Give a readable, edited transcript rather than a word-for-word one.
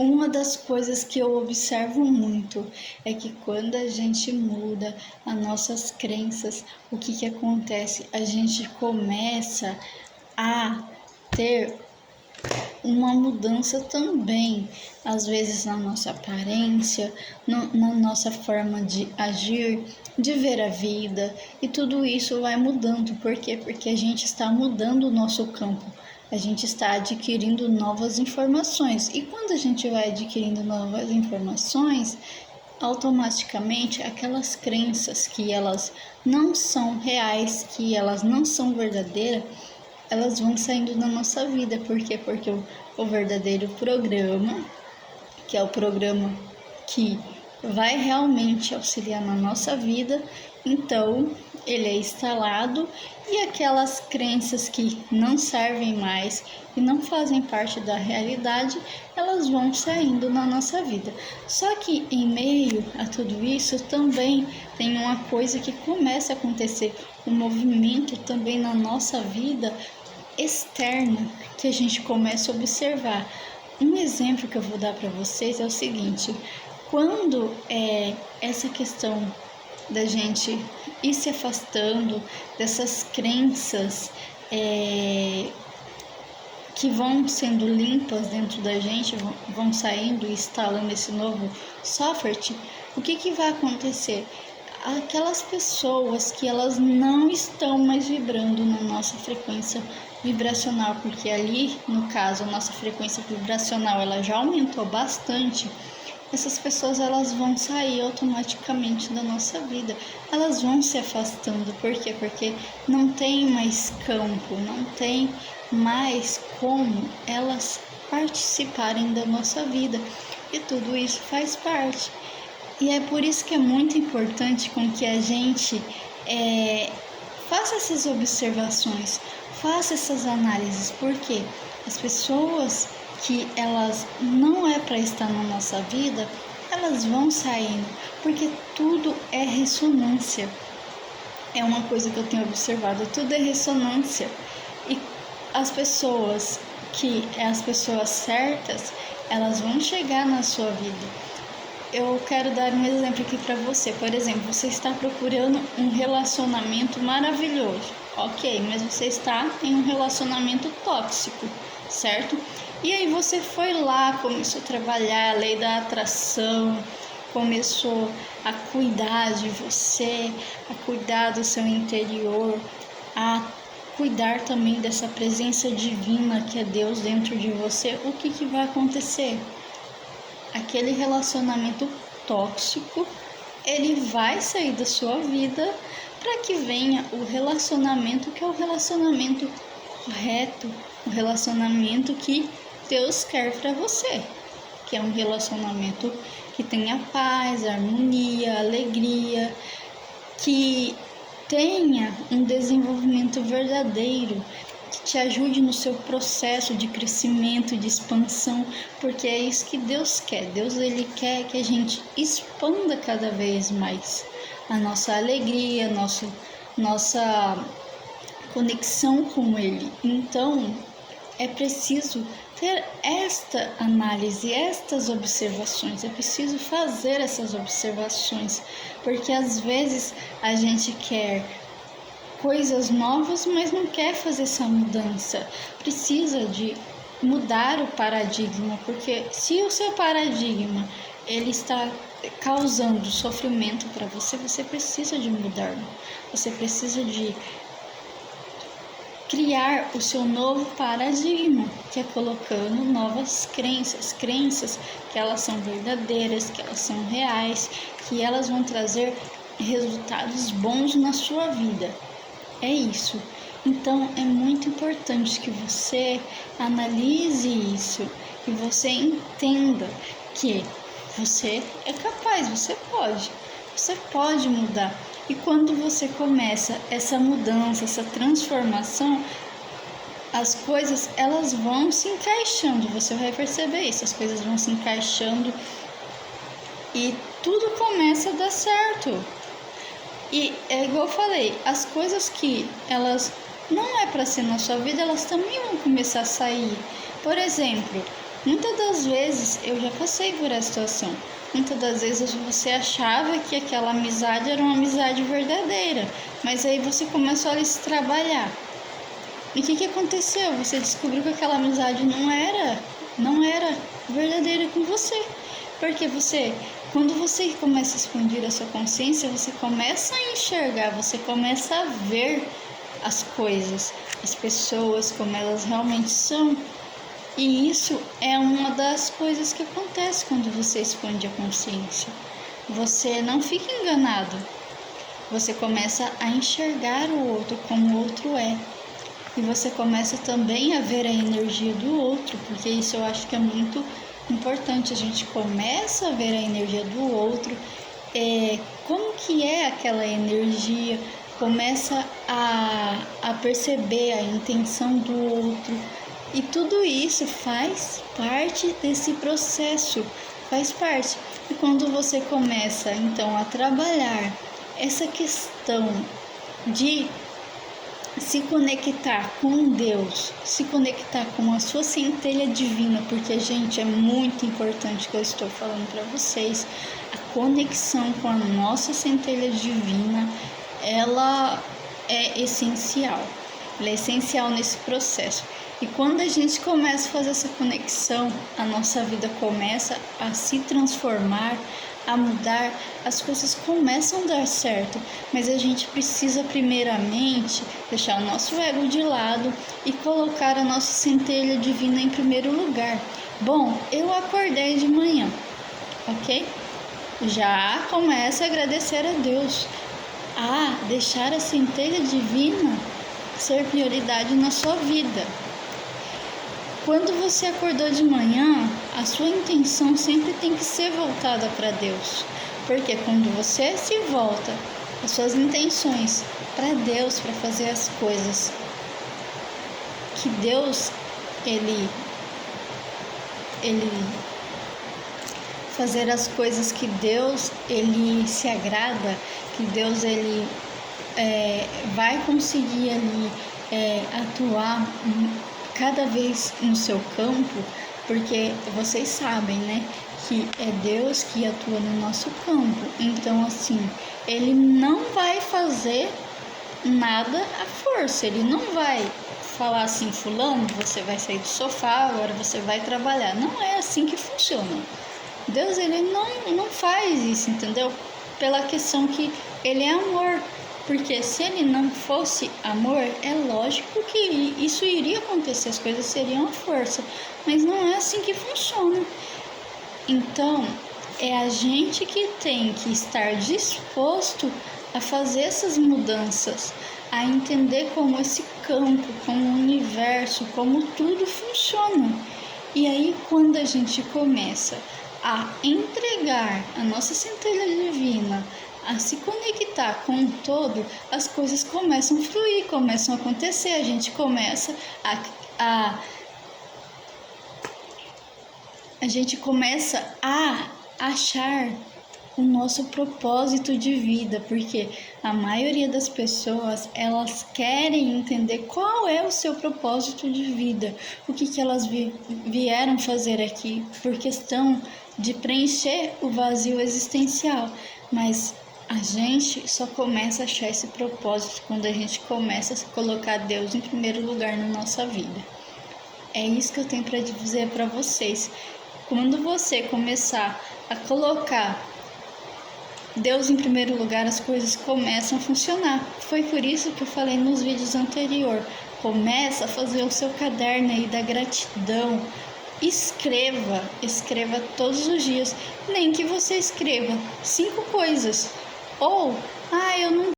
Uma das coisas que eu observo muito é que quando a gente muda as nossas crenças, o que acontece? A gente começa a ter uma mudança também, às vezes na nossa aparência, na nossa forma de agir, de ver a vida, e tudo isso vai mudando. Por quê? Porque a gente está mudando o nosso campo, a gente está adquirindo novas informações, e quando a gente vai adquirindo novas informações, automaticamente aquelas crenças que elas não são reais, que elas não são verdadeiras, elas vão saindo da nossa vida. Por quê? Porque o verdadeiro programa, que é o programa que vai realmente auxiliar na nossa vida, então ele é instalado, e aquelas crenças que não servem mais e não fazem parte da realidade, elas vão saindo na nossa vida. Só que em meio a tudo isso também tem uma coisa que começa a acontecer, um movimento também na nossa vida externa, que a gente começa a observar. Um exemplo que eu vou dar para vocês é o seguinte: quando essa questão da gente ir se afastando dessas crenças que vão sendo limpas dentro da gente, vão saindo e instalando esse novo software, o que vai acontecer? Aquelas pessoas que elas não estão mais vibrando na nossa frequência vibracional, porque ali, no caso, a nossa frequência vibracional ela já aumentou bastante, essas pessoas elas vão sair automaticamente da nossa vida, elas vão se afastando. Por quê? Porque não tem mais campo, não tem mais como elas participarem da nossa vida, e tudo isso faz parte. E é por isso que é muito importante com que a gente faça essas observações, faça essas análises, porque as pessoas que elas não é para estar na nossa vida, elas vão saindo, porque tudo é ressonância. É uma coisa que eu tenho observado, tudo é ressonância. E as pessoas as pessoas certas, elas vão chegar na sua vida. Eu quero dar um exemplo aqui para você. Por exemplo, você está procurando um relacionamento maravilhoso, ok, mas você está em um relacionamento tóxico, certo? E aí você foi lá, começou a trabalhar a lei da atração, começou a cuidar de você, a cuidar do seu interior, a cuidar também dessa presença divina que é Deus dentro de você. O que vai acontecer? Aquele relacionamento tóxico, ele vai sair da sua vida para que venha o relacionamento que é o relacionamento correto, o relacionamento que Deus quer para você, que é um relacionamento que tenha paz, harmonia, alegria, que tenha um desenvolvimento verdadeiro, que te ajude no seu processo de crescimento, de expansão, porque é isso que Deus quer. Deus ele quer que a gente expanda cada vez mais a nossa alegria, nossa conexão com Ele. Então, é preciso ter esta análise, estas observações, é preciso fazer essas observações, porque às vezes a gente quer coisas novas, mas não quer fazer essa mudança. Precisa de mudar o paradigma, porque se o seu paradigma ele está causando sofrimento para você, você precisa de mudar. Você precisa de criar o seu novo paradigma, que é colocando novas crenças que elas são verdadeiras, que elas são reais, que elas vão trazer resultados bons na sua vida. É isso. Então é muito importante que você analise isso, que você entenda que você é capaz, você pode mudar. E quando você começa essa mudança, essa transformação, as coisas elas vão se encaixando, você vai perceber isso, as coisas vão se encaixando e tudo começa a dar certo. E é igual eu falei, as coisas que elas não é para ser na sua vida, elas também vão começar a sair. Por exemplo, Muitas das vezes eu já passei por essa situação. Muitas das vezes você achava que aquela amizade era uma amizade verdadeira, mas aí você começou a se trabalhar. E o que aconteceu? Você descobriu que aquela amizade não era verdadeira com você. Porque quando você começa a expandir a sua consciência, você começa a enxergar, você começa a ver as coisas, as pessoas como elas realmente são. E isso é uma das coisas que acontece quando você expande a consciência. Você não fica enganado. Você começa a enxergar o outro como o outro é. E você começa também a ver a energia do outro, porque isso eu acho que é muito importante. A gente começa a ver a energia do outro, como que é aquela energia, começa a perceber a intenção do outro. E tudo isso faz parte desse processo, faz parte. E quando você começa, então, a trabalhar essa questão de se conectar com Deus, se conectar com a sua centelha divina, porque, gente, é muito importante que eu estou falando para vocês, a conexão com a nossa centelha divina, ela é essencial. Ela é essencial nesse processo. E quando a gente começa a fazer essa conexão, a nossa vida começa a se transformar, a mudar, as coisas começam a dar certo. Mas a gente precisa primeiramente deixar o nosso ego de lado e colocar a nossa centelha divina em primeiro lugar. Bom, eu acordei de manhã, ok? Já começa a agradecer a Deus, a deixar a centelha divina ser prioridade na sua vida. Quando você acordou de manhã, a sua intenção sempre tem que ser voltada para Deus, porque quando você se volta as suas intenções para Deus, para fazer as coisas que Deus ele fazer as coisas que Deus ele se agrada, que Deus ele vai conseguir ali atuar cada vez no seu campo, porque vocês sabem, né, que é Deus que atua no nosso campo. Então, assim, ele não vai fazer nada à força, ele não vai falar assim, fulano, você vai sair do sofá, agora você vai trabalhar. Não é assim que funciona. Deus, ele não faz isso, entendeu? Pela questão que ele é amor. Porque se ele não fosse amor, é lógico que isso iria acontecer, as coisas seriam à força. Mas não é assim que funciona. Então, é a gente que tem que estar disposto a fazer essas mudanças, a entender como esse campo, como o universo, como tudo funciona. E aí, quando a gente começa a entregar a nossa centelha divina, a se conectar com o todo, as coisas começam a fluir, começam a acontecer, a gente começa a gente começa a achar o nosso propósito de vida, porque a maioria das pessoas, elas querem entender qual é o seu propósito de vida, o que elas vieram fazer aqui, por questão de preencher o vazio existencial, mas a gente só começa a achar esse propósito quando a gente começa a colocar Deus em primeiro lugar na nossa vida. É isso que eu tenho para dizer para vocês. Quando você começar a colocar Deus em primeiro lugar, as coisas começam a funcionar. Foi por isso que eu falei nos vídeos anteriores. Começa a fazer o seu caderno aí da gratidão. Escreva todos os dias. Nem que você escreva 5 coisas. Ou, eu não